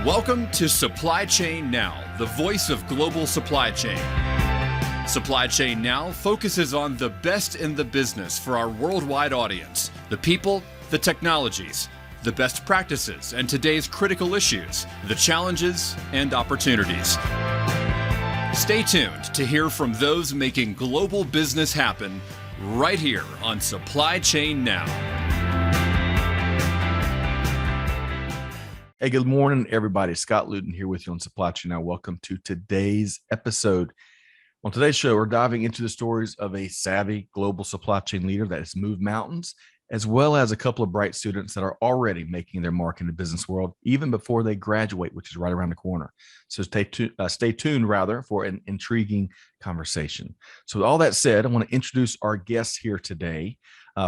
Welcome to Supply Chain Now, the voice of global supply chain. Supply Chain Now focuses on the best in the business for our worldwide audience, the people, the technologies, the best practices, and today's critical issues, the challenges and opportunities. Stay tuned to hear from those making global business happen right here on Supply Chain Now. Hey, good morning, everybody. Scott Luton here with you on Supply Chain Now. Welcome to today's episode. On today's show, we're diving into the stories of a savvy global supply chain leader that has moved mountains, as well as a couple of bright students that are already making their mark in the business world, even before they graduate, which is right around the corner. So stay tuned for an intriguing conversation. So with all that said, I want to introduce our guests here today.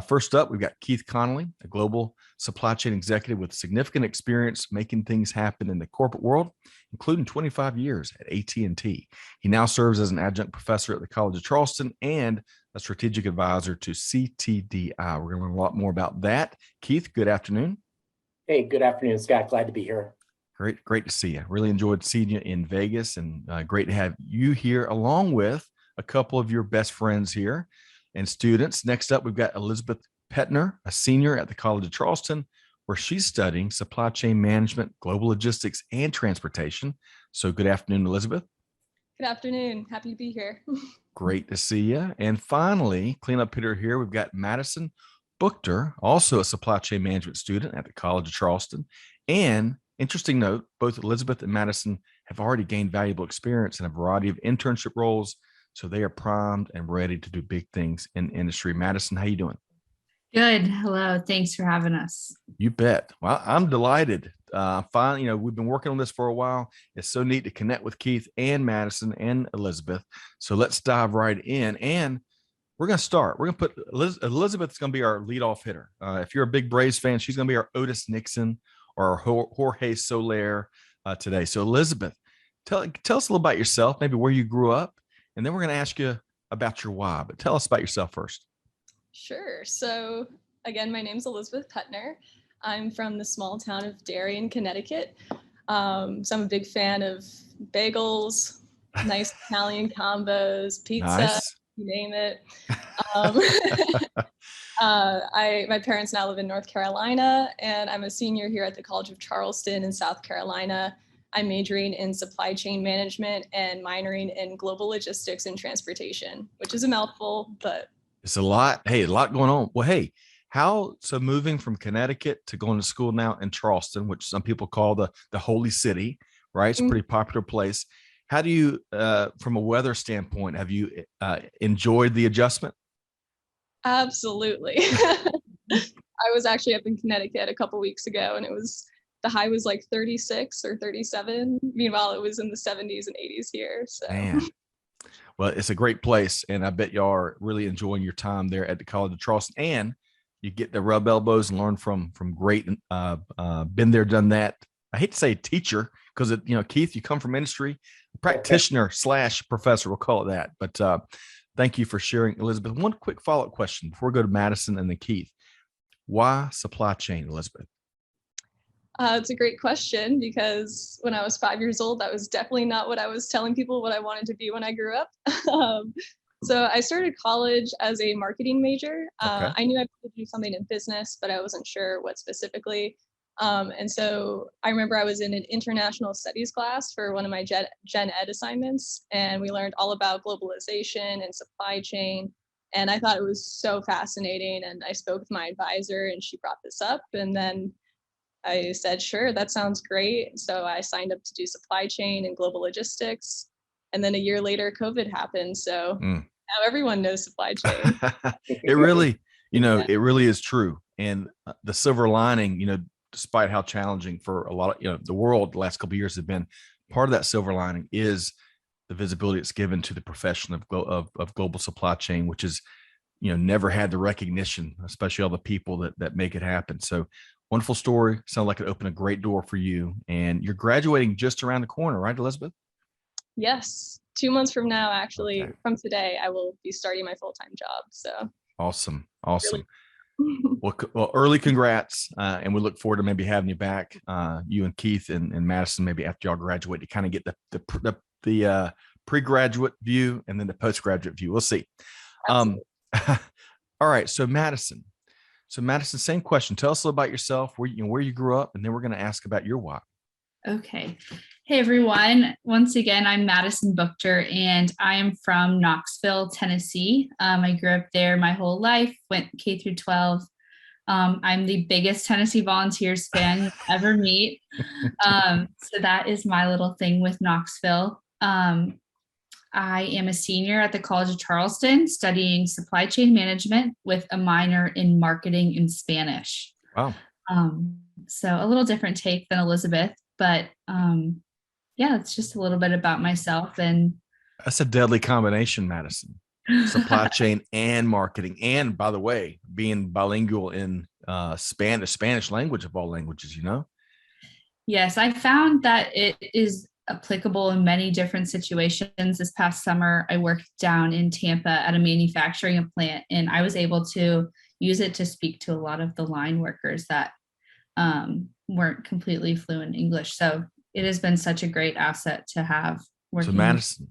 First up, we've got Keith Connolly, a global supply chain executive with significant experience making things happen in the corporate world, including 25 years at AT&T. He now serves as an adjunct professor at the College of Charleston and a strategic advisor to CTDI. We're going to learn a lot more about that. Keith, good afternoon. Hey, good afternoon, Scott. Glad to be here. Great to see you. Really enjoyed seeing you in Vegas, and great to have you here along with a couple of your best friends here and students. Next up, we've got Elizabeth Pettner, a senior at the College of Charleston, where she's studying supply chain management, global logistics, and transportation. So good afternoon, Elizabeth. Good afternoon. Happy to be here. Great to see you. And finally, cleanup hitter here, we've got Madison Buchter, also a supply chain management student at the College of Charleston. And interesting note, both Elizabeth and Madison have already gained valuable experience in a variety of internship roles. So they are primed and ready to do big things in industry. Madison, how you doing? Good. Hello. Thanks for having us. You bet. Well, I'm delighted. Finally, we've been working on this for a while. It's so neat to connect with Keith and Madison and Elizabeth. So let's dive right in. And we're going to start. We're going to put Elizabeth's going to be our leadoff hitter. If you're a big Braves fan, she's going to be our Otis Nixon or our Jorge Soler today. So Elizabeth, tell us a little about yourself, maybe where you grew up. And then we're going to ask you about your why, but tell us about yourself first. Sure. So again, my name's Elizabeth Pettner. I'm from the small town of Darien, Connecticut. So I'm a big fan of bagels, nice Italian combos, pizza, Nice. you name it. My parents now live in North Carolina, and I'm a senior here at the College of Charleston in South Carolina. I'm majoring in supply chain management and minoring in global logistics and transportation, which is a mouthful, but It's a lot. Hey, a lot going on. Well, hey, so moving from Connecticut to going to school now in Charleston, which some people call the Holy City, right? It's a pretty popular place. How do you, from a weather standpoint, have you enjoyed the adjustment? absolutely. I was actually up in Connecticut a couple weeks ago, and the high was like 36 or 37. Meanwhile, it was in the 70s and 80s here. So. Man. Well, it's a great place, and I bet y'all are really enjoying your time there at the College of Charleston. And you get to rub elbows and learn from great, been there, done that. I hate to say teacher because, Keith, you come from industry, practitioner / professor, we'll call it that. But thank you for sharing, Elizabeth. One quick follow-up question before we go to Madison and then Keith. Why supply chain, Elizabeth? It's a great question because when I was 5 years old, that was definitely not what I was telling people what I wanted to be when I grew up. So I started college as a marketing major. Okay. I knew I could do something in business, but I wasn't sure what specifically. And so I remember I was in an international studies class for one of my gen ed assignments, and we learned all about globalization and supply chain. And I thought it was so fascinating. And I spoke with my advisor, and she brought this up. And then I said, sure, that sounds great. So I signed up to do supply chain and global logistics. And then a year later, COVID happened. So now everyone knows supply chain. It really, it really is true. And the silver lining, despite how challenging for a lot of, the world the last couple of years have been, part of that silver lining is the visibility it's given to the profession of global supply chain, which is, never had the recognition, especially all the people that make it happen. So wonderful story. Sounds like it opened a great door for you. And you're graduating just around the corner, right, Elizabeth? Yes. 2 months from now, actually, Okay. from today, I will be starting my full-time job. So Awesome. Really Well, early congrats, and we look forward to maybe having you back, you and Keith and Madison, maybe after y'all graduate, to kind of get the pre-graduate view and then the postgraduate view. We'll see. All right, so Madison, same question. Tell us a little about yourself, where you grew up, and then we're going to ask about your why. Okay. Hey, everyone. Once again, I'm Madison Buchter, and I am from Knoxville, Tennessee. I grew up there my whole life, went K through 12. I'm the biggest Tennessee Volunteers fan you'll ever meet. So that is my little thing with Knoxville. I am a senior at the College of Charleston studying supply chain management with a minor in marketing and Spanish. Wow. So a little different take than Elizabeth, but yeah, it's just a little bit about myself. And that's a deadly combination, Madison. Supply chain and marketing, and by the way, being bilingual in Spanish language of all languages, Yes, I found that it is applicable in many different situations. This past summer, I worked down in Tampa at a manufacturing plant, and I was able to use it to speak to a lot of the line workers that weren't completely fluent in English. So it has been such a great asset to have. So Madison,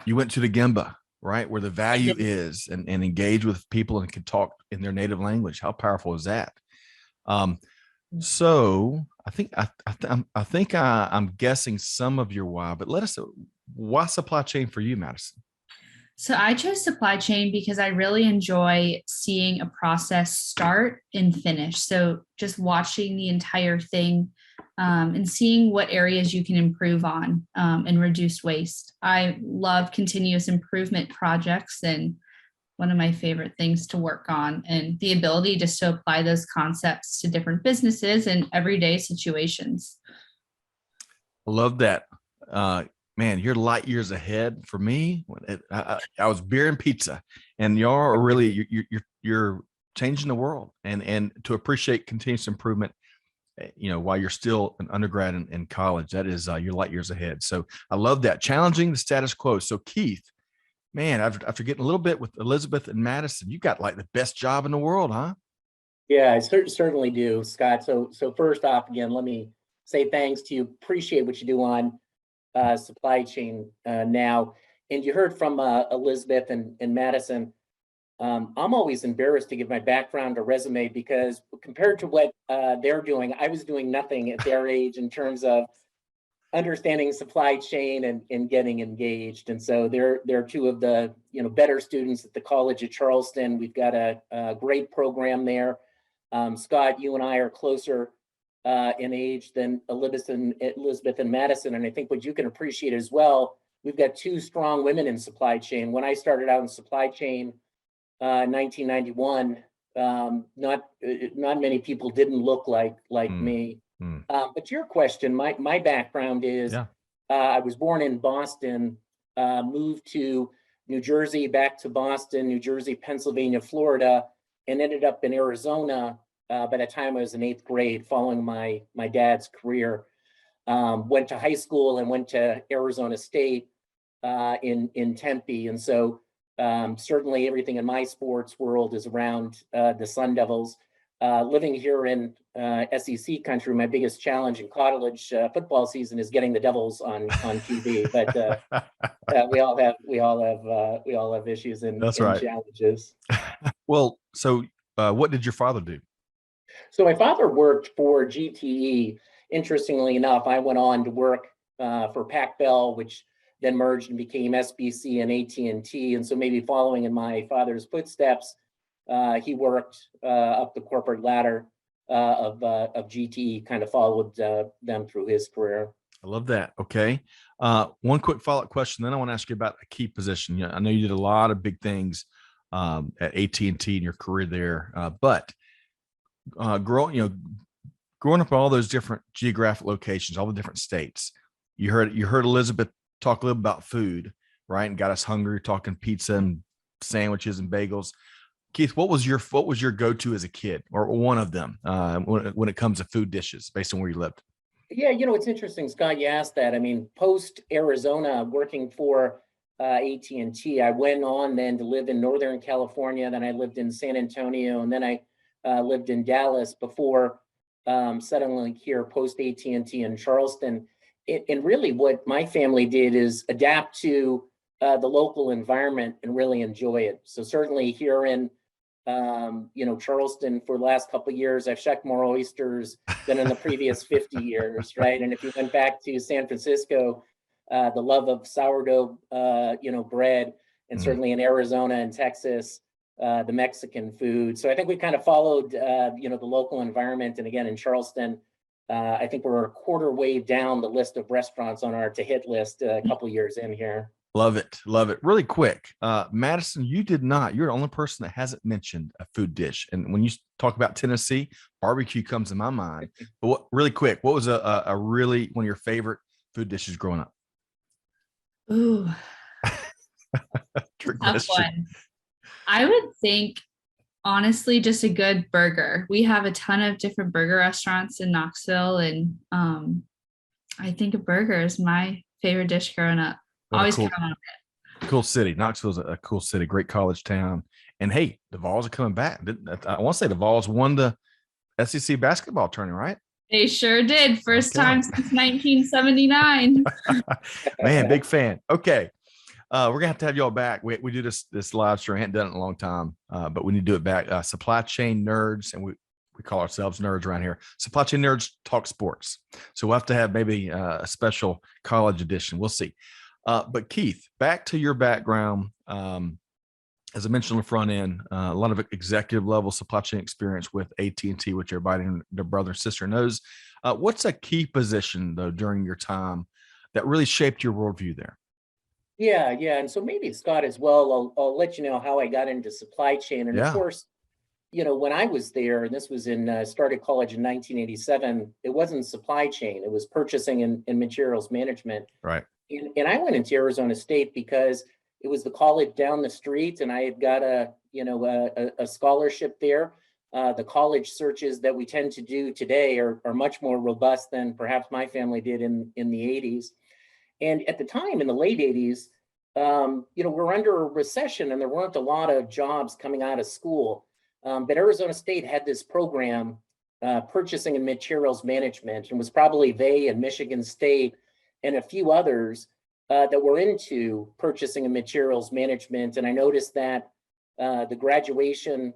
you went to the Gemba, right, where the value is, and engage with people and can talk in their native language. How powerful is that? So I think I'm guessing some of your why, but let us know, why supply chain for you, Madison? So I chose supply chain because I really enjoy seeing a process start and finish. So just watching the entire thing and seeing what areas you can improve on and reduce waste. I love continuous improvement projects, and one of my favorite things to work on, and the ability just to apply those concepts to different businesses and everyday situations. I love that. Man, you're light years ahead for me. I was beer and pizza, and y'all are really, you're changing the world, and to appreciate continuous improvement, while you're still an undergrad in college, that is you're light years ahead. So I love that, challenging the status quo. So Keith, man, after getting a little bit with Elizabeth and Madison, you got like the best job in the world, huh? Yeah, I certainly do, Scott. So first off, again, let me say thanks to you. Appreciate what you do on supply chain now. And you heard from Elizabeth and Madison. I'm always embarrassed to give my background or resume, because compared to what they're doing, I was doing nothing at their age in terms of understanding supply chain and getting engaged. And so they're two of the better students at the College of Charleston. We've got a great program there. Scott, you and I are closer in age than Elizabeth and Madison. And I think what you can appreciate as well, we've got two strong women in supply chain. When I started out in supply chain, 1991, not many people didn't look like me. But to your question, my background is, I was born in Boston, moved to New Jersey, back to Boston, New Jersey, Pennsylvania, Florida, and ended up in Arizona by the time I was in 8th grade, following my dad's career. Went to high school and went to Arizona State in Tempe. And so certainly everything in my sports world is around the Sun Devils. Living here in SEC country, my biggest challenge in college football season is getting the Devils on TV. But we all have issues and challenges. Well, so what did your father do? So my father worked for GTE. Interestingly enough, I went on to work for Pac Bell, which then merged and became SBC and AT&T. And so maybe following in my father's footsteps, he worked up the corporate ladder of GTE, kind of followed them through his career. I love that. Okay. One quick follow-up question. Then I want to ask you about a key position. I know you did a lot of big things at AT&T in your career there, but growing up in all those different geographic locations, all the different states, you heard Elizabeth talk a little about food, right? And got us hungry, talking pizza and sandwiches and bagels. Keith, what was your go-to as a kid, or one of them, when it comes to food dishes, based on where you lived? Yeah, it's interesting, Scott, you asked that. I mean, post Arizona, working for AT&T, I went on then to live in Northern California. Then I lived in San Antonio, and then I lived in Dallas before settling here post AT&T in Charleston. And really what my family did is adapt to the local environment and really enjoy it. So certainly here in Charleston for the last couple of years, I've shucked more oysters than in the previous 50 years, right? And if you went back to San Francisco, the love of sourdough, bread, and certainly in Arizona and Texas, the Mexican food. So I think we kind of followed, the local environment. And again, in Charleston, I think we're a quarter way down the list of restaurants on our to-hit list a couple years in here. Love it. Love it. Really quick. Madison, you're the only person that hasn't mentioned a food dish. And when you talk about Tennessee, barbecue comes in my mind. But really quick, what was a really one of your favorite food dishes growing up? Ooh, Trick tough question. one. I would think, honestly, just a good burger. We have a ton of different burger restaurants in Knoxville, and I think a burger is my favorite dish growing up. Always count on it. Cool city. Knoxville's a cool city, great college town. And hey, the Vols are coming back. I want to say the Vols won the SEC basketball tournament, right? They sure did. First time since 1979. Man, big fan. Okay. We're gonna have to have y'all back. We do this live stream. I hadn't done it in a long time, but we need to do it back. Supply chain nerds, and we call ourselves nerds around here. Supply chain nerds talk sports. So we'll have to have maybe a special college edition. We'll see. But Keith, back to your background. As I mentioned on the front end, a lot of executive level supply chain experience with AT&T, which everybody and their brother and sister knows. What's a key position though during your time that really shaped your worldview there? Yeah. And so maybe Scott as well, I'll let you know how I got into supply chain. And of course, when I was there, and this was started college in 1987, it wasn't supply chain, it was purchasing and materials management. Right. And I went into Arizona State because it was the college down the street, and I had got a scholarship there. The college searches that we tend to do today are much more robust than perhaps my family did in the 80s. And at the time, in the late 80s, we're under a recession, and there weren't a lot of jobs coming out of school. But Arizona State had this program, purchasing and materials management, and was probably they and Michigan State and a few others that were into purchasing and materials management. And I noticed that the graduation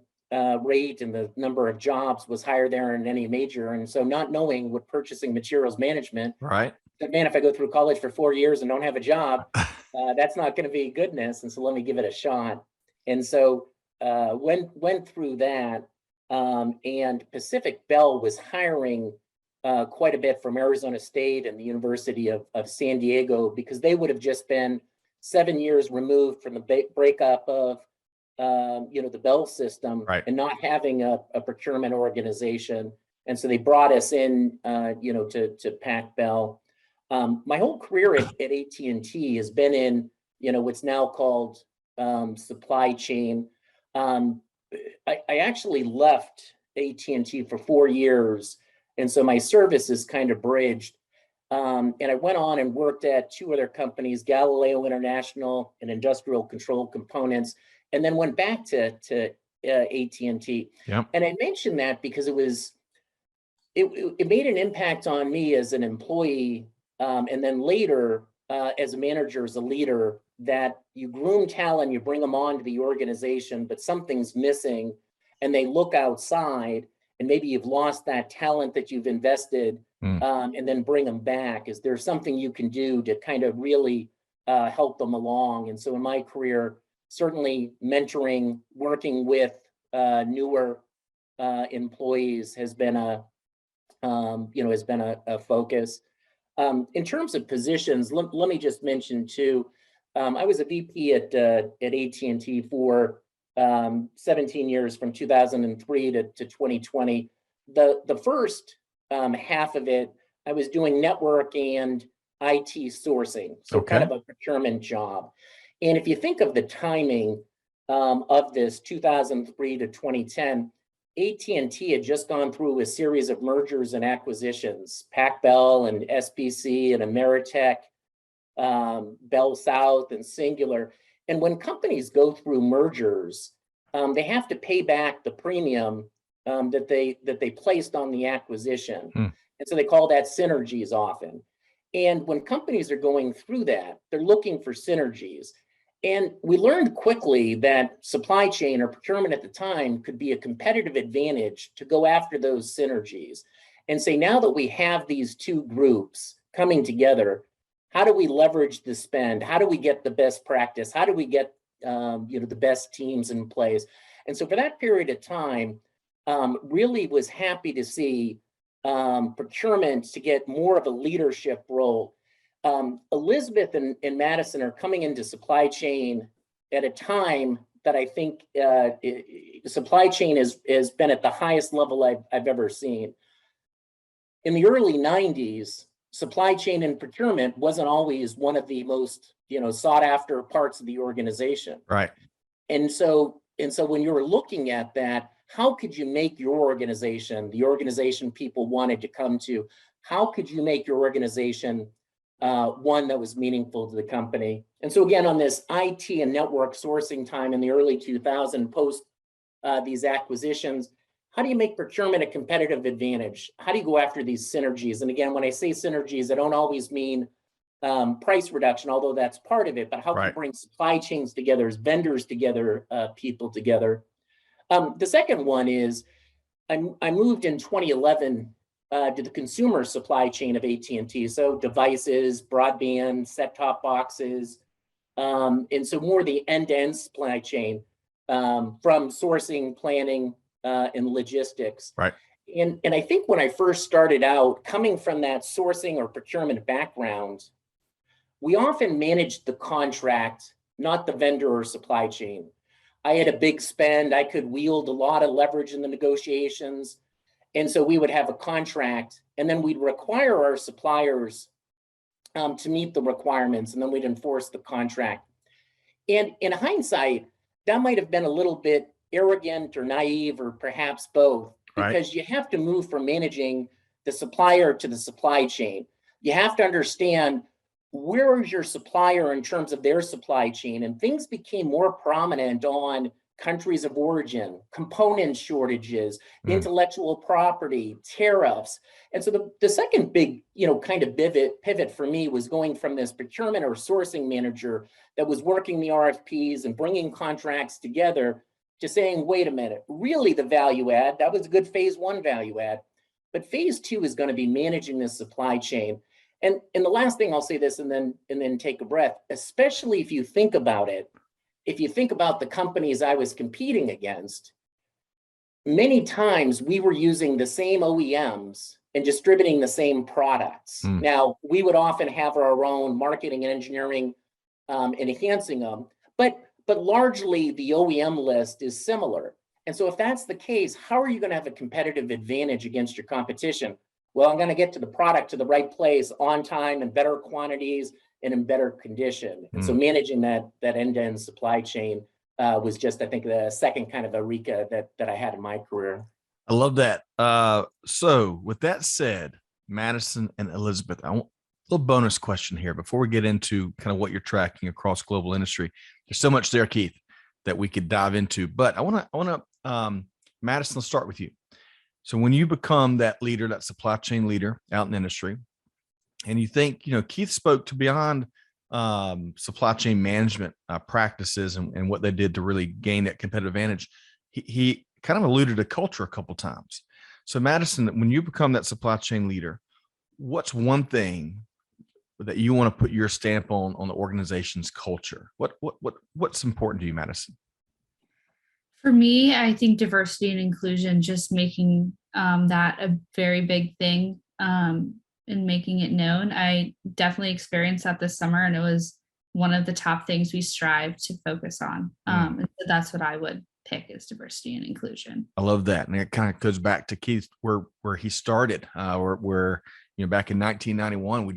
rate and the number of jobs was higher there than any major. And so not knowing what purchasing materials management, right, that man, if I go through college for 4 years and don't have a job, that's not going to be goodness. And so let me give it a shot. And so went through that, and Pacific Bell was hiring quite a bit from Arizona State and the University of San Diego, because they would have just been 7 years removed from the breakup of the Bell system, right, and not having a procurement organization. And so they brought us in, to pack Bell. My whole career at AT&T has been in, what's now called supply chain. I actually left AT&T for 4 years, and so my service is kind of bridged. And I went on and worked at 2 other companies, Galileo International and Industrial Control Components, and then went back to AT&T. Yep. And I mentioned that because it made an impact on me as an employee, and then later as a manager, as a leader, that you groom talent, you bring them onto the organization, but something's missing, and they look outside, and maybe you've lost that talent that you've invested, and then bring them back. Is there something you can do to kind of really help them along? And so in my career, certainly mentoring, working with newer employees has been a focus. In terms of positions, let me just mention too, I was a VP at AT&T for 17 years, from 2003 to 2020. The first half of it, I was doing network and IT sourcing, so kind of a procurement job. And if you think of the timing of this 2003 to 2010, AT&T had just gone through a series of mergers and acquisitions, Pac Bell and SPC and Ameritech, Bell South and Singular. And when companies go through mergers, they have to pay back the premium that they placed on the acquisition. Hmm. And so they call that synergies often. And when companies are going through that, they're looking for synergies. And we learned quickly that supply chain or procurement at the time could be a competitive advantage to go after those synergies and say, now that we have these two groups coming together, how do we leverage the spend? How do we get the best practice? How do we get the best teams in place? And so for that period of time, really was happy to see procurement to get more of a leadership role. Elizabeth and Madison are coming into supply chain at a time that I think supply chain has been at the highest level I've ever seen. In the early 90s, supply chain and procurement wasn't always one of the most sought after parts of the organization. Right. And so when you were looking at that, how could you make your organization, the organization people wanted to come to, how could you make your organization one that was meaningful to the company? And so again, on this IT and network sourcing time in the early 2000s, post these acquisitions, how do you make procurement a competitive advantage? How do you go after these synergies? And again, when I say synergies, I don't always mean price reduction, although that's part of it, but how can you bring supply chains together, vendors together, people together? The second one is I moved in 2011 to the consumer supply chain of AT&T. So devices, broadband, set-top boxes, and so more the end-to-end supply chain from sourcing, planning, and logistics. Right. And I think when I first started out, coming from that sourcing or procurement background, we often managed the contract, not the vendor or supply chain. I had a big spend. I could wield a lot of leverage in the negotiations. And so we would have a contract, and then we'd require our suppliers to meet the requirements, and then we'd enforce the contract. And in hindsight, that might have been a little bit arrogant or naive, or perhaps both, because you have to move from managing the supplier to the supply chain. You have to understand, where is your supplier in terms of their supply chain? And things became more prominent on countries of origin, component shortages, intellectual property, tariffs. And so the second big, kind of pivot for me was going from this procurement or sourcing manager that was working the RFPs and bringing contracts together to saying, wait a minute, really the value add, that was a good phase one value add. But phase two is going to be managing this supply chain. And the last thing I'll say this and then take a breath, especially if you think about it, if you think about the companies I was competing against, many times we were using the same OEMs and distributing the same products. Now, we would often have our own marketing and engineering enhancing them, but largely the OEM list is similar. And so if that's the case, how are you going to have a competitive advantage against your competition? Well, I'm going to get to the product to the right place on time and better quantities and in better condition. And so managing that end-to-end supply chain was just, I think, the second kind of eureka that I had in my career. I love that. So with that said, Madison and Elizabeth, I want a little bonus question here before we get into kind of what you're tracking across global industry. There's so much there, Keith, that we could dive into, but I want to, Madison, let's start with you. So when you become that leader, that supply chain leader out in industry, and you think, Keith spoke to beyond supply chain management practices and what they did to really gain that competitive advantage. He kind of alluded to culture a couple of times. So Madison, when you become that supply chain leader, what's one thing that you want to put your stamp on the organization's culture? What's important to you, Madison? For me, I think diversity and inclusion, just making that a very big thing and making it known. I definitely experienced that this summer, and it was one of the top things we strive to focus on. And so that's what I would pick, is diversity and inclusion. I love that. And it kind of goes back to Keith, where he started, where back in 1991,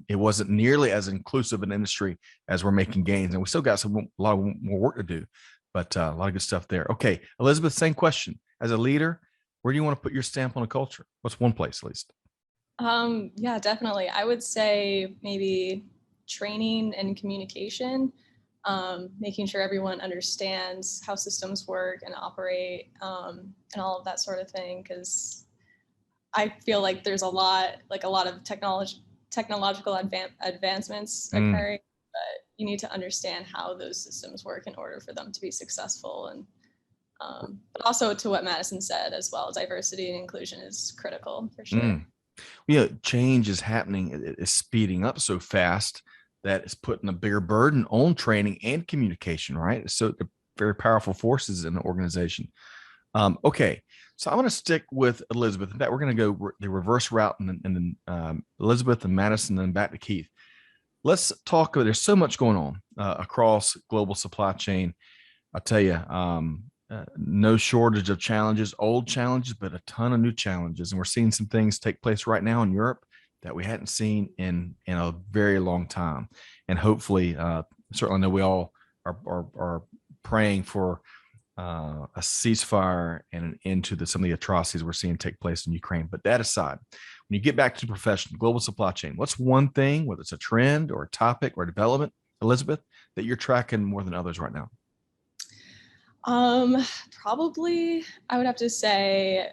it wasn't nearly as inclusive an industry as we're making gains. And we still got a lot of more work to do. But a lot of good stuff there. Okay, Elizabeth, same question. As a leader, where do you want to put your stamp on a culture? What's one place, at least? Yeah, definitely. I would say maybe training and communication. making sure everyone understands how systems work and operate, and all of that sort of thing. Because I feel like there's a lot of technological advancements occurring, but you need to understand how those systems work in order for them to be successful. And but also, to what Madison said as well, diversity and inclusion is critical for sure. Change is happening. It is speeding up so fast that it's putting a bigger burden on training and communication, right? So they're very powerful forces in the organization. Okay, so I'm going to stick with Elizabeth. In fact, we're going to go the reverse route, and then Elizabeth and Madison, and then back to Keith. Let's talk. There's so much going on across global supply chain. I'll tell you, no shortage of challenges, old challenges, but a ton of new challenges. And we're seeing some things take place right now in Europe that we hadn't seen in a very long time. And hopefully, certainly know we all are praying for a ceasefire and an end to some of the atrocities we're seeing take place in Ukraine. But that aside, when you get back to the profession, global supply chain, what's one thing, whether it's a trend or a topic or development, Elizabeth, that you're tracking more than others right now? Probably I would have to say,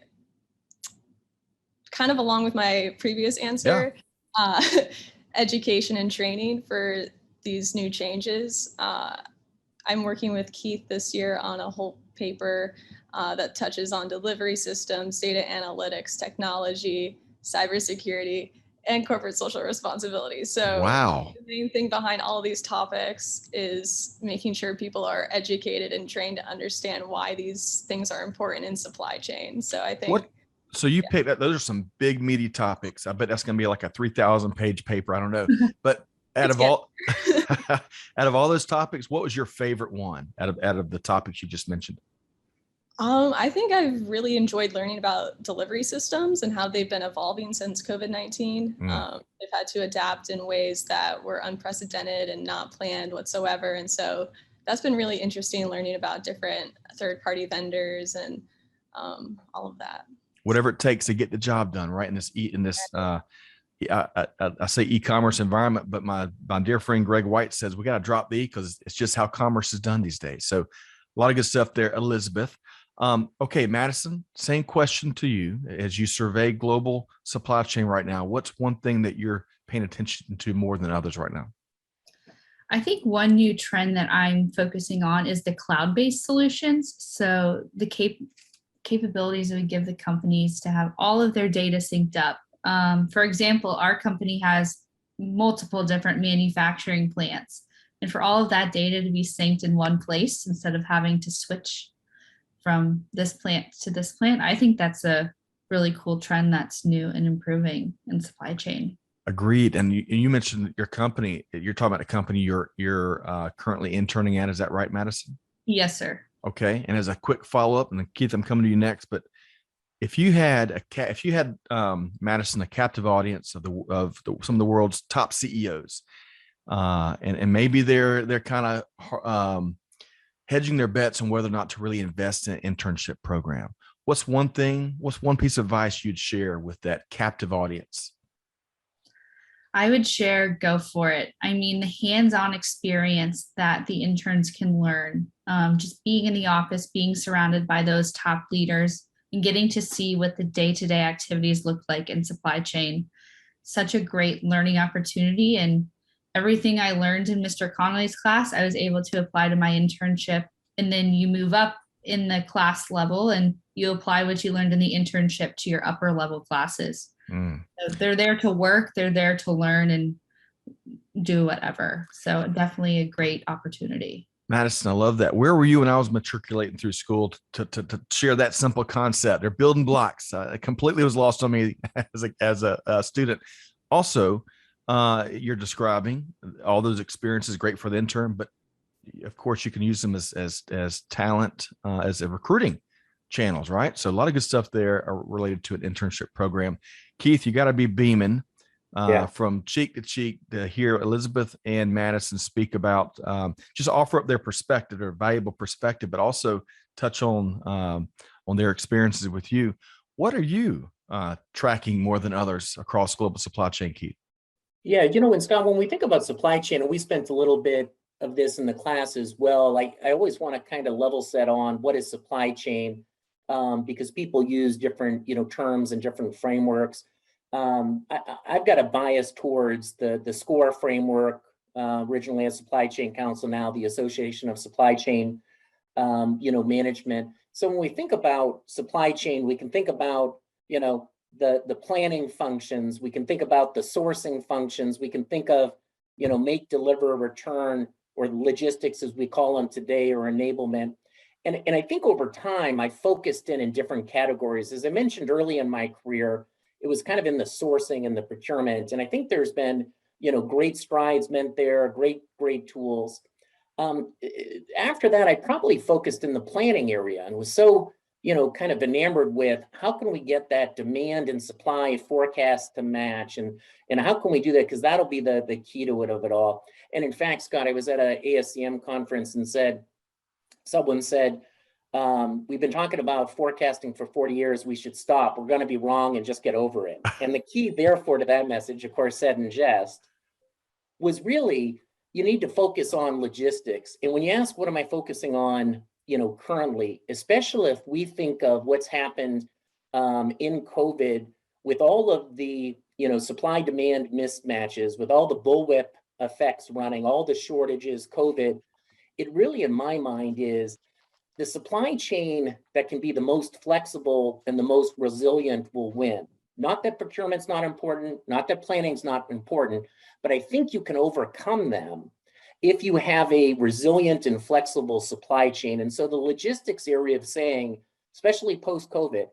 kind of along with my previous answer, education and training for these new changes. I'm working with Keith this year on a whole paper that touches on delivery systems, data analytics, technology, cybersecurity, and corporate social responsibility. So wow. The main thing behind all these topics is making sure people are educated and trained to understand why these things are important in supply chain. So I think. So you picked that. Those are some big meaty topics. I bet that's going to be like a 3,000 page paper. I don't know, but out of all those topics, what was your favorite one out of the topics you just mentioned? I think I've really enjoyed learning about delivery systems and how they've been evolving since COVID-19. They've had to adapt in ways that were unprecedented and not planned whatsoever. And so that's been really interesting, learning about different third-party vendors and all of that. Whatever it takes to get the job done, right? I say e-commerce environment, but my dear friend Greg White says we got to drop the E because it's just how commerce is done these days. So a lot of good stuff there, Elizabeth. Okay, Madison, same question to you. As you survey global supply chain right now, what's one thing that you're paying attention to more than others right now? I think one new trend that I'm focusing on is the cloud-based solutions. So the capabilities that we give the companies to have all of their data synced up. For example, our company has multiple different manufacturing plants, and for all of that data to be synced in one place instead of having to switch from this plant to this plant, I think that's a really cool trend that's new and improving in supply chain. Agreed. And you mentioned your company. You're talking about a company you're currently interning at. Is that right, Madison? Yes, sir. Okay. And as a quick follow-up, and Keith, I'm coming to you next, but if you had Madison, a captive audience of some of the world's top CEOs, and maybe they're kind of hedging their bets on whether or not to really invest in an internship program, what's one piece of advice you'd share with that captive audience? I would share, go for it. I mean, the hands-on experience that the interns can learn, just being in the office, being surrounded by those top leaders, and getting to see what the day-to-day activities look like in supply chain. Such a great learning opportunity. And everything I learned in Mr. Connolly's class, I was able to apply to my internship. And then you move up in the class level and you apply what you learned in the internship to your upper level classes. So they're there to work, they're there to learn and do whatever. So definitely a great opportunity. Madison, I love that. Where were you when I was matriculating through school to share that simple concept? They're building blocks. It completely was lost on me as a student. Also, you're describing all those experiences, great for the intern, but of course you can use them as talent, as a recruiting channels, right? So a lot of good stuff there are related to an internship program. Keith, you got to be beaming from cheek to cheek to hear Elizabeth and Madison speak about, just offer up their perspective, their valuable perspective, but also touch on their experiences with you. What are you tracking more than others across global supply chain, Keith? Yeah, and Scott, when we think about supply chain, and we spent a little bit of this in the class as well. I always want to kind of level set on what is supply chain, because people use different, terms and different frameworks. I've got a bias towards the SCORE framework, originally as Supply Chain Council, now the Association of Supply Chain, Management. So when we think about supply chain, we can think about, the planning functions. We can think about the sourcing functions. We can think of, make, deliver, return, or logistics as we call them today, or enablement. And I think over time, I focused in different categories. As I mentioned early in my career, it was kind of in the sourcing and the procurement. And I think there's been, great strides meant there, great tools. After that, I probably focused in the planning area and was so, kind of enamored with how can we get that demand and supply forecast to match, and how can we do that? Because that'll be the key to it of it all. And in fact, Scott, I was at a ASCM conference and someone said, we've been talking about forecasting for 40 years. We should stop. We're going to be wrong and just get over it. And the key, therefore, to that message, of course, said in jest, was really, you need to focus on logistics. And when you ask, what am I focusing on, currently, especially if we think of what's happened in COVID with all of the, supply demand mismatches, with all the bullwhip effects running, all the shortages, COVID, it really, in my mind, is the supply chain that can be the most flexible and the most resilient will win. Not that procurement's not important, not that planning's not important, but I think you can overcome them if you have a resilient and flexible supply chain. And so the logistics area of saying, especially post-COVID,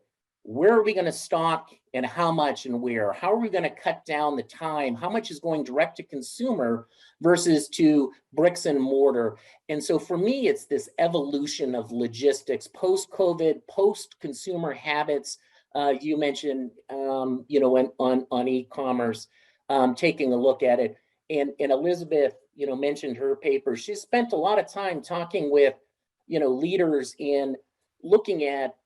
where are we going to stock and how much and where? How are we going to cut down the time? How much is going direct to consumer versus to bricks and mortar? And so for me, it's this evolution of logistics, post-COVID, post-consumer habits. You mentioned, on e-commerce, taking a look at it. And Elizabeth, mentioned her paper. She spent a lot of time talking with, leaders in looking at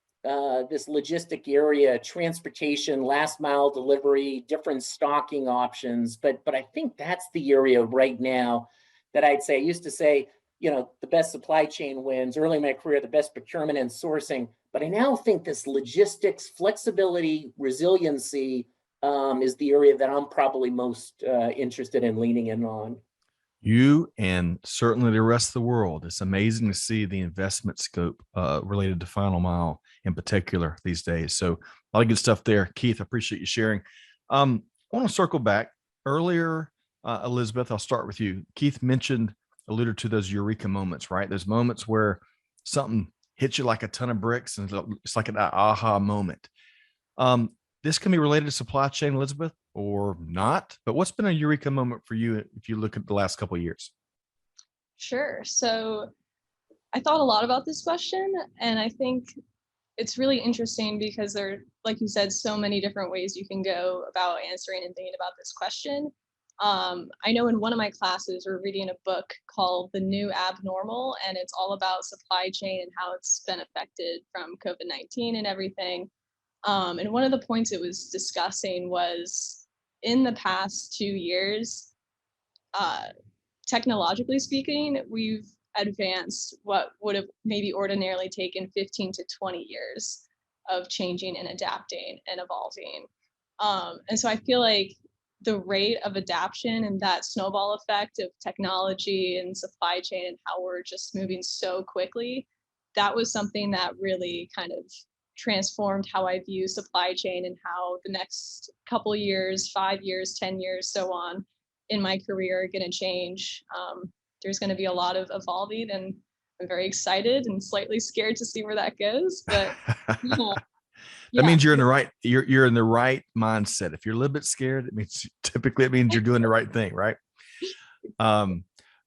this logistic area, transportation, last mile delivery, different stocking options. But I think that's the area right now that I'd say, I used to say, the best supply chain wins. Early in my career, the best procurement and sourcing. But I now think this logistics, flexibility, resiliency is the area that I'm probably most interested in leaning in on. You and certainly the rest of the world. It's amazing to see the investment scope related to final mile in particular these days. So a lot of good stuff there. Keith, I appreciate you sharing. I want to circle back earlier. Elizabeth, I'll start with you. Keith alluded to those Eureka moments, right? Those moments where something hits you like a ton of bricks and it's like an aha moment. This can be related to supply chain, Elizabeth, or not, but what's been a Eureka moment for you if you look at the last couple of years? Sure. So I thought a lot about this question, and I think it's really interesting because there are, like you said, so many different ways you can go about answering and thinking about this question. I know in one of my classes, we're reading a book called The New Abnormal, and it's all about supply chain and how it's been affected from COVID-19 and everything. And one of the points it was discussing was, in the past 2 years, technologically speaking, we've advanced what would have maybe ordinarily taken 15 to 20 years of changing and adapting and evolving. And so I feel like the rate of adaptation and that snowball effect of technology and supply chain and how we're just moving so quickly, that was something that really kind of transformed how I view supply chain and how the next couple years, 5 years, 10 years, so on in my career are going to change. There's going to be a lot of evolving, and I'm very excited and slightly scared to see where that goes. But that means you're in the right, you're in the right mindset. If you're a little bit scared, it means you're doing the right thing, right? All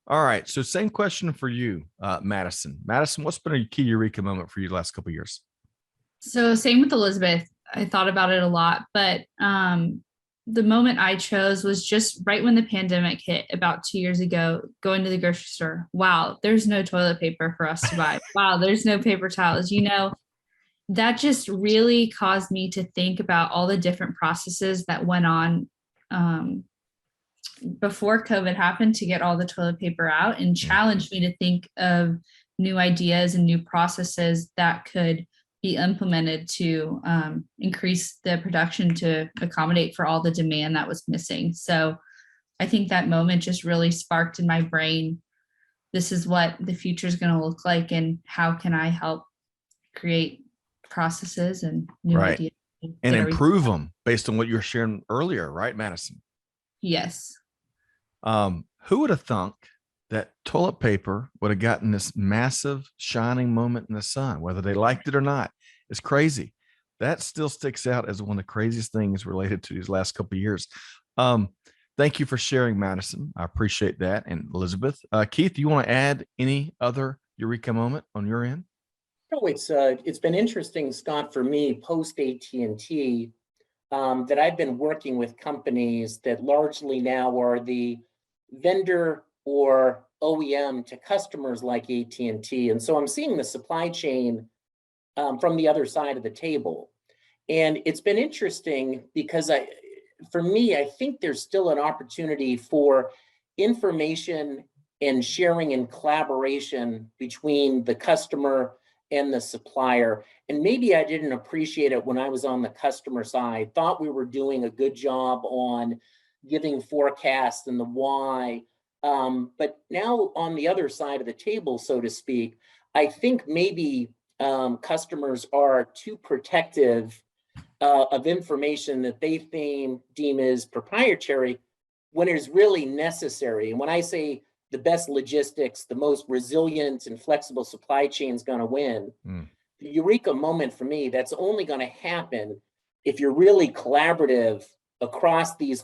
right. So same question for you, Madison. Madison, what's been a key Eureka moment for you the last couple of years? So same with Elizabeth. I thought about it a lot, but the moment I chose was just right when the pandemic hit about 2 years ago, going to the grocery store. Wow, there's no toilet paper for us to buy. Wow, there's no paper towels. That just really caused me to think about all the different processes that went on before COVID happened to get all the toilet paper out and challenged me to think of new ideas and new processes that could be implemented to increase the production to accommodate for all the demand that was missing. So I think that moment just really sparked in my brain, this is what the future is going to look like, and how can I help create processes and new ideas and improve them based on what you were sharing earlier, right, Madison? Yes. Who would have thunk that toilet paper would have gotten this massive shining moment in the sun, whether they liked it or not? It's crazy. That still sticks out as one of the craziest things related to these last couple of years. Thank you for sharing, Madison. I appreciate that. And Elizabeth, Keith, do you want to add any other Eureka moment on your end? No, it's been interesting, Scott, for me post AT&T, that I've been working with companies that largely now are the vendor or OEM to customers like AT&T. And so I'm seeing the supply chain from the other side of the table. And it's been interesting because for me, I think there's still an opportunity for information and sharing and collaboration between the customer and the supplier. And maybe I didn't appreciate it when I was on the customer side, thought we were doing a good job on giving forecasts and the why. But now on the other side of the table, so to speak, I think maybe customers are too protective of information that they deem as proprietary when it's really necessary. And when I say the best logistics, the most resilient and flexible supply chain is going to win, the Eureka moment for me, that's only going to happen if you're really collaborative across these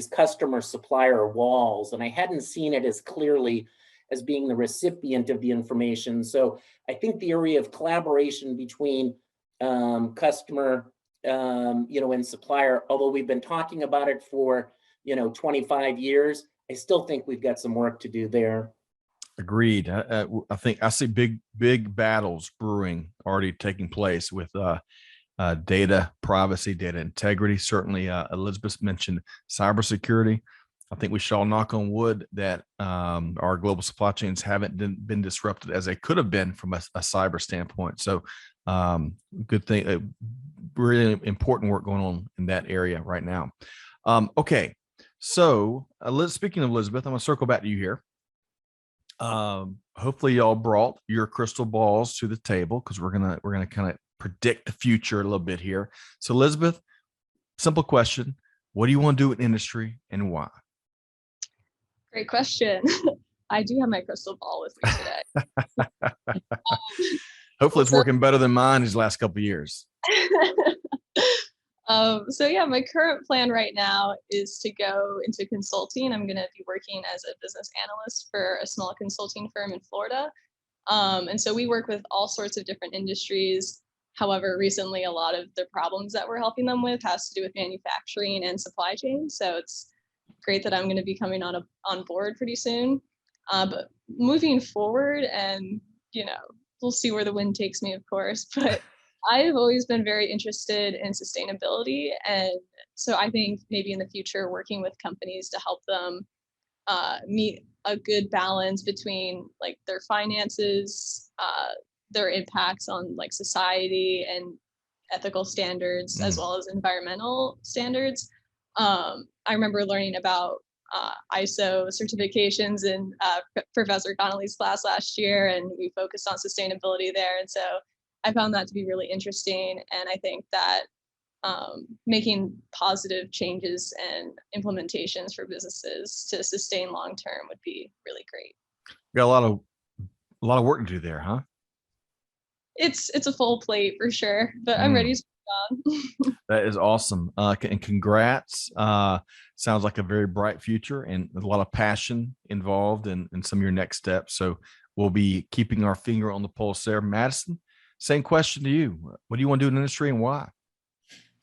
customer supplier walls. And I hadn't seen it as clearly as being the recipient of the information. So I think the area of collaboration between customer, and supplier, although we've been talking about it for, 25 years, I still think we've got some work to do there. Agreed. I think I see big battles brewing already taking place with data privacy, data integrity. Certainly, Elizabeth mentioned cybersecurity. I think we should all knock on wood that our global supply chains haven't been disrupted as they could have been from a cyber standpoint. So good thing, really important work going on in that area right now. Okay, so speaking of Elizabeth, I'm going to circle back to you here. Hopefully y'all brought your crystal balls to the table, because we're gonna kind of predict the future a little bit here. So Elizabeth, simple question: what do you want to do in industry and why? Great question. I do have my crystal ball with me today. Hopefully it's working better than mine these last couple of years. So yeah, my current plan right now is to go into consulting. I'm going to be working as a business analyst for a small consulting firm in Florida. And so we work with all sorts of different industries. However, recently, a lot of the problems that we're helping them with has to do with manufacturing and supply chain. So it's great that I'm going to be coming on board pretty soon. But moving forward, and we'll see where the wind takes me, of course, but I've always been very interested in sustainability. And so I think maybe in the future, working with companies to help them meet a good balance between like their finances, their impacts on like society and ethical standards, as well as environmental standards. I remember learning about ISO certifications in Professor Connolly's class last year, and we focused on sustainability there. And so I found that to be really interesting. And I think that making positive changes and implementations for businesses to sustain long-term would be really great. Got a lot of work to do there, huh? It's a full plate for sure, but I'm ready to move on. That is awesome. And congrats. Sounds like a very bright future and a lot of passion involved in some of your next steps. So we'll be keeping our finger on the pulse there. Madison, same question to you. What do you want to do in the industry and why?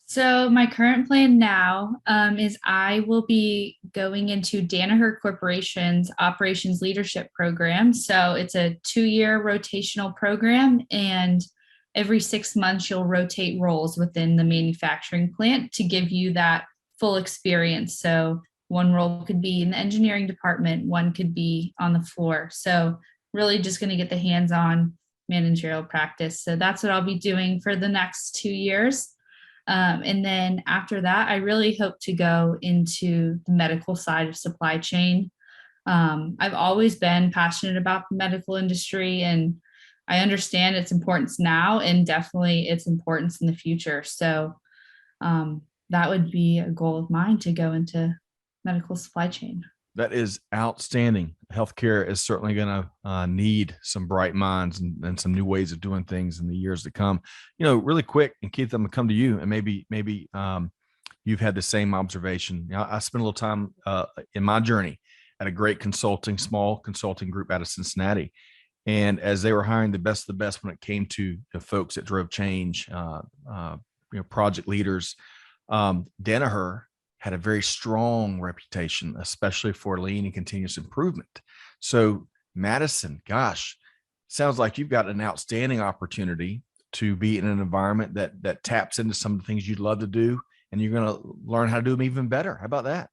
So my current plan now is I will be going into Danaher Corporation's Operations Leadership Program. So it's a 2-year rotational program, and every 6 months you'll rotate roles within the manufacturing plant to give you that full experience. So one role could be in the engineering department, one could be on the floor. So really just going to get the hands-on managerial practice. So that's what I'll be doing for the next 2 years. And then after that, I really hope to go into the medical side of supply chain. I've always been passionate about the medical industry, and I understand its importance now and definitely its importance in the future. So that would be a goal of mine, to go into medical supply chain. That is outstanding. Healthcare is certainly going to need some bright minds and some new ways of doing things in the years to come. Really quick, and Keith, I'm going to come to you, and maybe you've had the same observation. I spent a little time in my journey at a great small consulting group out of Cincinnati. And as they were hiring the best of the best when it came to the folks that drove change, project leaders, Danaher had a very strong reputation, especially for lean and continuous improvement. So Madison, gosh, sounds like you've got an outstanding opportunity to be in an environment that taps into some of the things you'd love to do, and you're going to learn how to do them even better. How about that?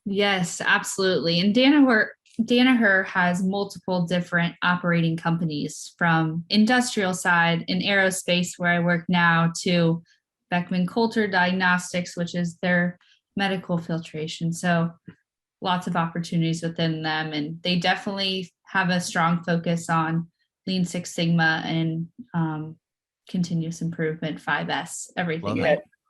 Yes, absolutely. And Danaher has multiple different operating companies, from industrial side in aerospace, where I work now, to Beckman Coulter Diagnostics, which is their medical filtration. So lots of opportunities within them. And they definitely have a strong focus on Lean Six Sigma and continuous improvement, 5S, everything.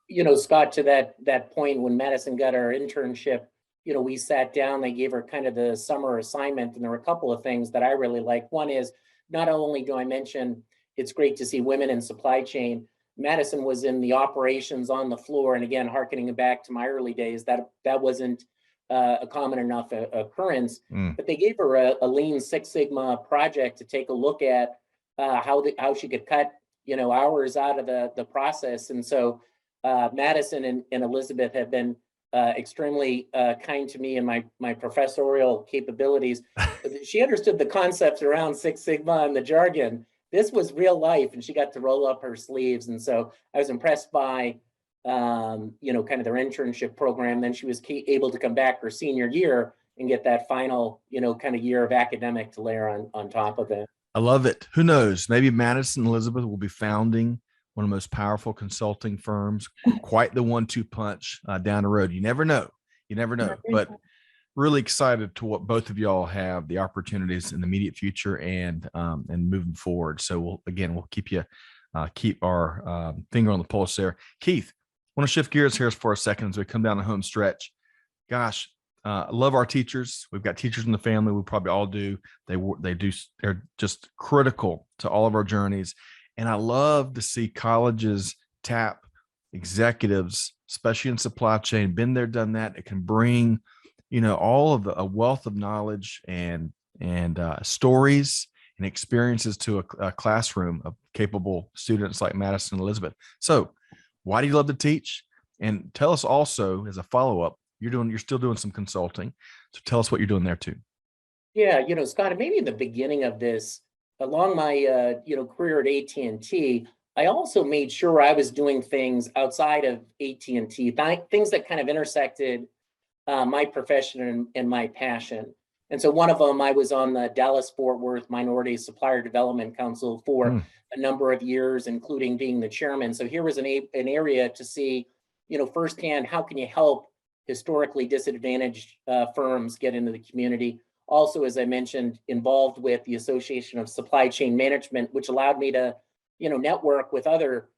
Yeah, Scott, to that point, when Madison got our internship, we sat down, they gave her kind of the summer assignment, and there were a couple of things that I really like. One is, not only do I mention it's great to see women in supply chain, Madison was in the operations on the floor. And again, hearkening back to my early days, that wasn't a common enough occurrence, but they gave her a Lean Six Sigma project to take a look at how she could cut, hours out of the process. And so Madison and Elizabeth have been extremely kind to me and my professorial capabilities. She understood the concepts around Six Sigma and the jargon. This was real life, and she got to roll up her sleeves. And so I was impressed by, kind of their internship program. Then she was able to come back her senior year and get that final, kind of year of academic to layer on top of it. I love it. Who knows? Maybe Madison and Elizabeth will be founding one of the most powerful consulting firms, quite the 1-2 punch down the road. You never know. But really excited to what both of y'all have, the opportunities in the immediate future and moving forward. So we'll keep our finger on the pulse there. Keith, I want to shift gears here for a second as we come down the home stretch. Gosh, I love our teachers. We've got teachers in the family. We probably all do. They're just critical to all of our journeys. And I love to see colleges tap executives, especially in supply chain, been there, done that. It can bring all of a wealth of knowledge and stories and experiences to a classroom of capable students like Madison and Elizabeth. So why do you love to teach? And tell us also, as a follow-up, you're still doing some consulting. So tell us what you're doing there too. Yeah, Scott, maybe in the beginning of this, along my career at AT&T, I also made sure I was doing things outside of AT&T, things that kind of intersected my profession and my passion. And so one of them, I was on the Dallas-Fort Worth Minority Supplier Development Council for a number of years, including being the chairman. So here was an area to see, firsthand, how can you help historically disadvantaged firms get into the community. Also, as I mentioned, involved with the Association of Supply Chain Management, which allowed me to, network with other,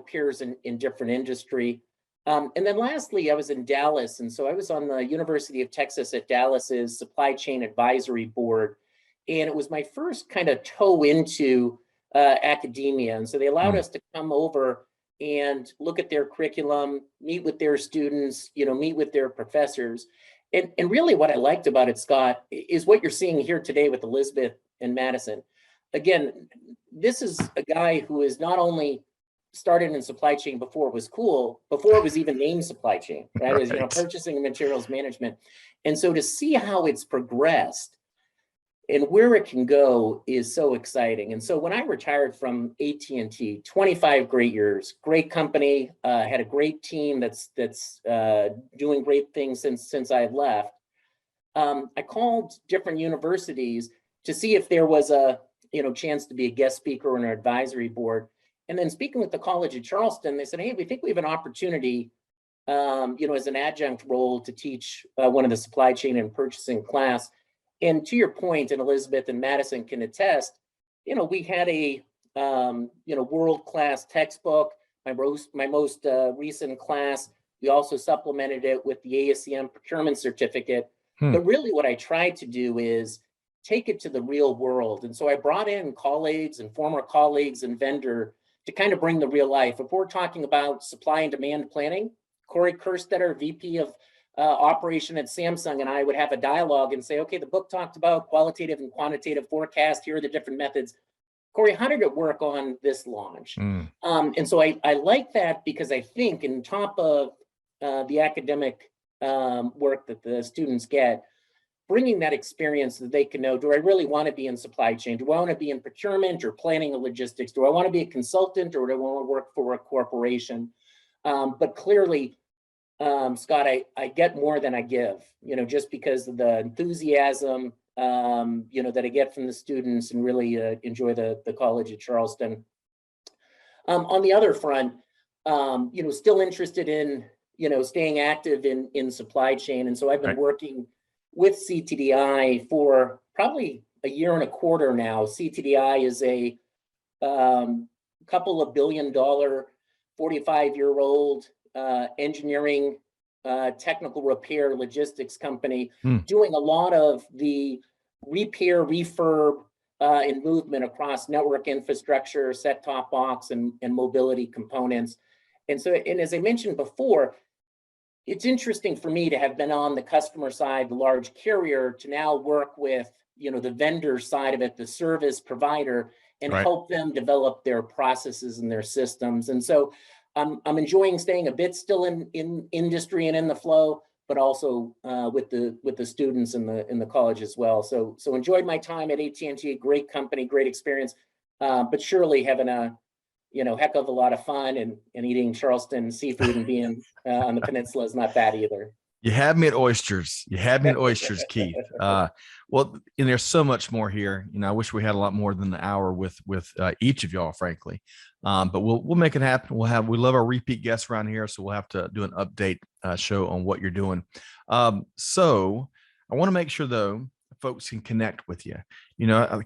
peers in different industry. And then lastly, I was in Dallas. And so I was on the University of Texas at Dallas's Supply Chain Advisory Board. And it was my first kind of toe into academia. And so they allowed us to come over and look at their curriculum, meet with their students, meet with their professors. And really what I liked about it, Scott, is what you're seeing here today with Elizabeth and Madison. Again, this is a guy who is not only started in supply chain before it was cool, before it was even named supply chain, right? As purchasing and materials management. And so to see how it's progressed, and where it can go is so exciting. And so when I retired from AT&T, 25 great years, great company, had a great team that's doing great things since I've left. I called different universities to see if there was a chance to be a guest speaker on an advisory board. And then speaking with the College of Charleston, they said, hey, we think we have an opportunity, as an adjunct role to teach one of the supply chain and purchasing class. And to your point, and Elizabeth and Madison can attest, we had a world-class textbook. My most recent class, we also supplemented it with the ASCM procurement certificate. But really what I tried to do is take it to the real world. And so I brought in colleagues and former colleagues and vendor to kind of bring the real life. If we're talking about supply and demand planning, Corey Kerstetter, VP of operation at Samsung, and I would have a dialogue and say, okay, the book talked about qualitative and quantitative forecast. Here are the different methods. Corey, how did it work on this launch? And so I like that because I think in top of the academic work that the students get, bringing that experience that they can know, do I really want to be in supply chain? Do I want to be in procurement or planning or logistics? Do I want to be a consultant or do I want to work for a corporation? But clearly, Scott, I get more than I give, just because of the enthusiasm, that I get from the students and really enjoy the College of Charleston. On the other front, still interested in, staying active in supply chain. And so I've been working with CTDI for probably a year and a quarter now. CTDI is a couple of $1 billion, 45-year-old engineering, technical repair logistics company doing a lot of the repair, refurb, and movement across network infrastructure, set-top box, and mobility components. And as I mentioned before, it's interesting for me to have been on the customer side, the large carrier, to now work with, the vendor side of it, the service provider, and help them develop their processes and their systems. And so I'm enjoying staying a bit still in industry and in the flow, but also with the students in the college as well. So enjoyed my time at AT&T, great company, great experience, but surely having a heck of a lot of fun and eating Charleston seafood and being on the peninsula is not bad either. You had me at oysters. Keith. Well, and there's so much more here. I wish we had a lot more than an hour with each of y'all, frankly. But we'll make it happen. We love our repeat guests around here, so we'll have to do an update show on what you're doing. So I want to make sure though folks can connect with you.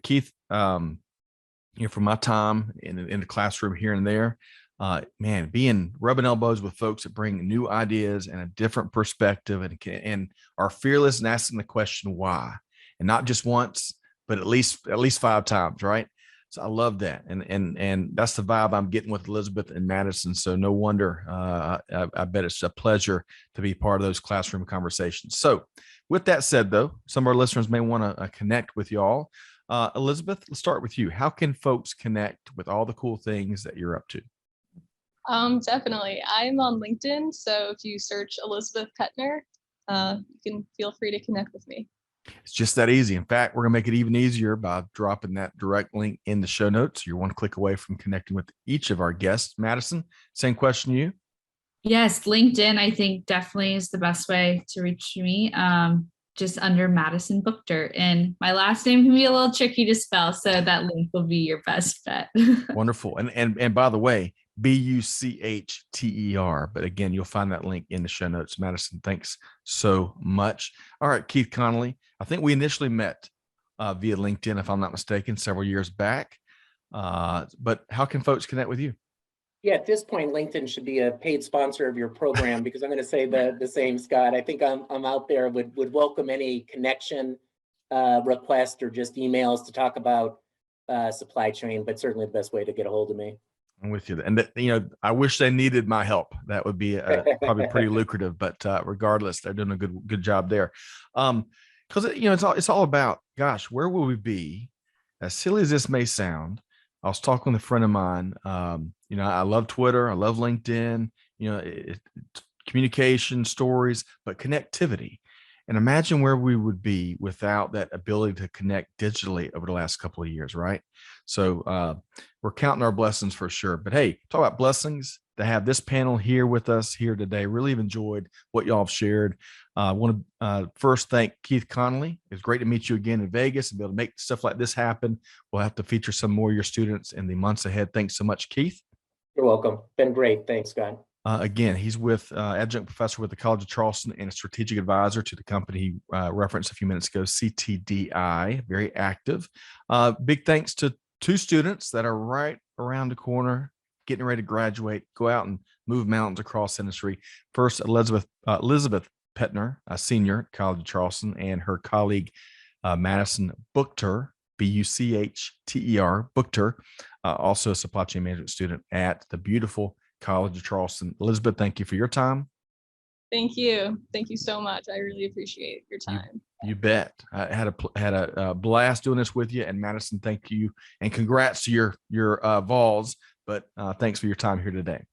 Keith. From my time in the classroom here and there, rubbing elbows with folks that bring new ideas and a different perspective and are fearless in asking the question why, and not just once, but at least 5 times, right? So I love that, and that's the vibe I'm getting with Elizabeth and Madison. So no wonder I bet it's a pleasure to be part of those classroom conversations. So with that said, though, some of our listeners may want to connect with y'all. Elizabeth, let's start with you. How can folks connect with all the cool things that you're up to? Definitely. I'm on LinkedIn. So if you search Elizabeth Pettner, you can feel free to connect with me. It's just that easy. In fact, we're going to make it even easier by dropping that direct link in the show notes. You're one click away from connecting with each of our guests. Madison, same question to you. Yes, LinkedIn, I think definitely is the best way to reach me. Just under Madison Buchter. And my last name can be a little tricky to spell, so that link will be your best bet. Wonderful. And by the way, Buchter. But again, you'll find that link in the show notes. Madison, thanks so much. All right, Keith Connolly. I think we initially met via LinkedIn, if I'm not mistaken, several years back. But how can folks connect with you? Yeah, at this point, LinkedIn should be a paid sponsor of your program, because I'm going to say the same, Scott. I think I'm out there, would welcome any connection request or just emails to talk about supply chain, but certainly the best way to get a hold of me. I'm with you. And I wish they needed my help. That would be probably pretty lucrative, but regardless, they're doing a good job there. Because it's all about, gosh, where will we be? As silly as this may sound, I was talking with a friend of mine. I love Twitter. I love LinkedIn. Communication, stories, but connectivity. And imagine where we would be without that ability to connect digitally over the last couple of years, right? So we're counting our blessings for sure. But hey, talk about blessings to have this panel here with us here today. Really have enjoyed what y'all have shared. I want to first thank Keith Connolly. It's great to meet you again in Vegas and be able to make stuff like this happen. We'll have to feature some more of your students in the months ahead. Thanks so much, Keith. You're welcome. Been great. Thanks, Scott. Again, he's with adjunct professor with the College of Charleston and a strategic advisor to the company he referenced a few minutes ago, CTDI, very active. Big thanks to two students that are right around the corner, getting ready to graduate, go out and move mountains across industry. First, Elizabeth Pettner, a senior at College of Charleston, and her colleague, Madison Buchter, Buchter, Buchter, also a supply chain management student at the beautiful College of Charleston. Elizabeth, thank you for your time. Thank you. Thank you so much. I really appreciate your time. You bet. I had a blast doing this with you. And Madison, thank you. And congrats to your Vols, but thanks for your time here today.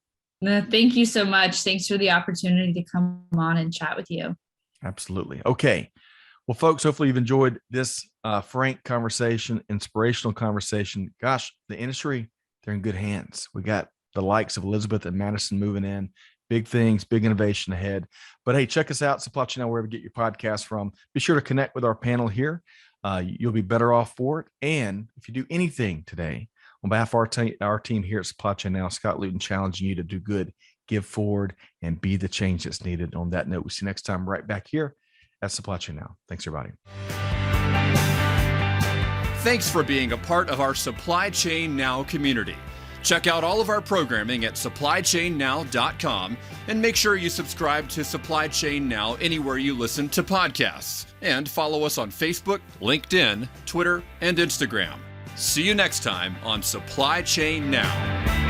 Thank you so much. Thanks for the opportunity to come on and chat with you. Absolutely. Okay. Well, folks, hopefully you've enjoyed this frank conversation, inspirational conversation. Gosh, the industry, they're in good hands. We got the likes of Elizabeth and Madison moving in. Big things, big innovation ahead. But hey, check us out, Supply Chain Now, wherever you get your podcast from. Be sure to connect with our panel here. You'll be better off for it. And if you do anything today, on behalf of our team here at Supply Chain Now, Scott Luton challenging you to do good, give forward, and be the change that's needed. On that note, we'll see you next time right back here at Supply Chain Now. Thanks, everybody. Thanks for being a part of our Supply Chain Now community. Check out all of our programming at supplychainnow.com and make sure you subscribe to Supply Chain Now anywhere you listen to podcasts. And follow us on Facebook, LinkedIn, Twitter, and Instagram. See you next time on Supply Chain Now.